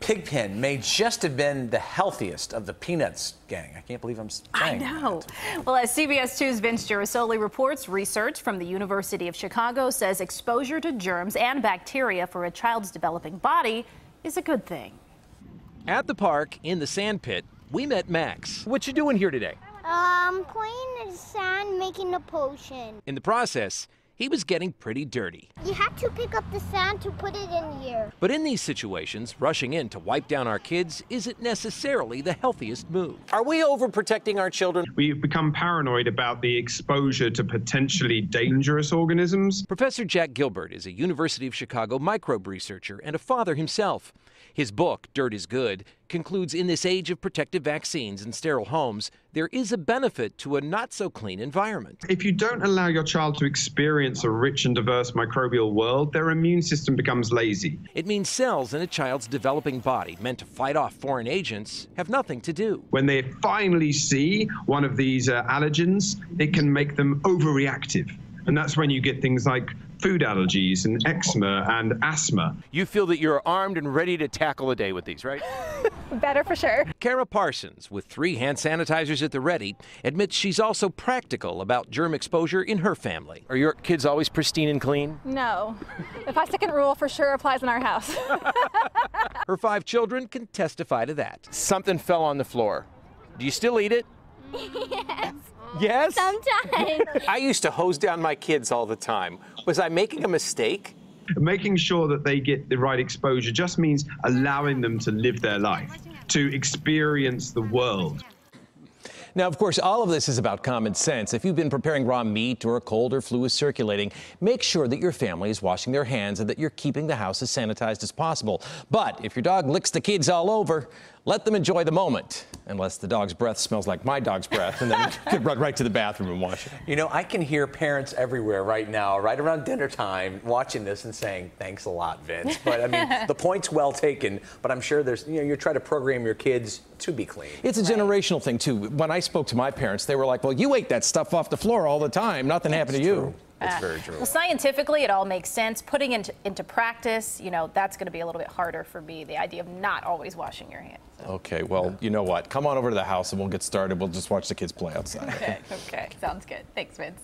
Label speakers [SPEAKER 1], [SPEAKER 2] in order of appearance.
[SPEAKER 1] Pigpen may just have been the healthiest of the Peanuts gang. I can't believe I'm saying
[SPEAKER 2] I know.
[SPEAKER 1] that.
[SPEAKER 2] Well, as CBS 2's Vince Gerasole reports, research from the University of Chicago says exposure to germs and bacteria for a child's developing body is a good thing.
[SPEAKER 3] At the park in the sand pit, we met Max. What you doing here today?
[SPEAKER 4] Playing in the sand, making a potion.
[SPEAKER 3] In the process, he was getting pretty dirty.
[SPEAKER 4] You have to pick up the sand to put it in here.
[SPEAKER 3] But in these situations, rushing in to wipe down our kids isn't necessarily the healthiest move.
[SPEAKER 1] Are we overprotecting our children?
[SPEAKER 5] We've become paranoid about the exposure to potentially dangerous organisms.
[SPEAKER 3] Professor Jack Gilbert is a University of Chicago microbe researcher and a father himself. His book, Dirt is Good, concludes in this age of protective vaccines and sterile homes, there is a benefit to a not-so-clean environment.
[SPEAKER 5] If you don't allow your child to experience a rich and diverse microbial world, their immune system becomes lazy.
[SPEAKER 3] It means cells in a child's developing body meant to fight off foreign agents have nothing to do.
[SPEAKER 5] When they finally see one of these allergens, it can make them overreactive. And that's when you get things like food allergies and eczema and asthma.
[SPEAKER 3] You feel that you're armed and ready to tackle a day with these, right?
[SPEAKER 6] Better for sure.
[SPEAKER 3] Kara Parsons, with 3 hand sanitizers at the ready, admits she's also practical about germ exposure in her family. Are your kids always pristine and clean?
[SPEAKER 6] No. The 5-second rule for sure applies in our house.
[SPEAKER 3] Her 5 children can testify to that. Something fell on the floor. Do you still eat it?
[SPEAKER 4] Yes.
[SPEAKER 3] Yes?
[SPEAKER 4] Sometimes.
[SPEAKER 1] I used to hose down my kids all the time. Was I making a mistake?
[SPEAKER 5] Making sure that they get the right exposure just means allowing them to live their life, to experience the world.
[SPEAKER 7] Now, of course, all of this is about common sense. If you've been preparing raw meat or a cold or flu is circulating, make sure that your family is washing their hands and that you're keeping the house as sanitized as possible. But if your dog licks the kids all over, let them enjoy the moment, unless the dog's breath smells like my dog's breath, and then you could run right to the bathroom and wash it.
[SPEAKER 1] You know, I can hear parents everywhere right now, right around dinner time, watching this and saying, thanks a lot, Vince. But I mean, the point's well taken, but I'm sure there's, you're trying to program your kids to be clean.
[SPEAKER 7] It's a generational thing, too. When I spoke to my parents, they were like, well, you ate that stuff off the floor all the time. Nothing happened to you.
[SPEAKER 1] That's very true.
[SPEAKER 2] Well, scientifically, it all makes sense. Putting into practice, that's going to be a little bit harder for me, the idea of not always washing your hands. So.
[SPEAKER 7] Okay, well, you know what? Come on over to the house and we'll get started. We'll just watch the kids play outside.
[SPEAKER 2] Okay, sounds good. Thanks, Vince.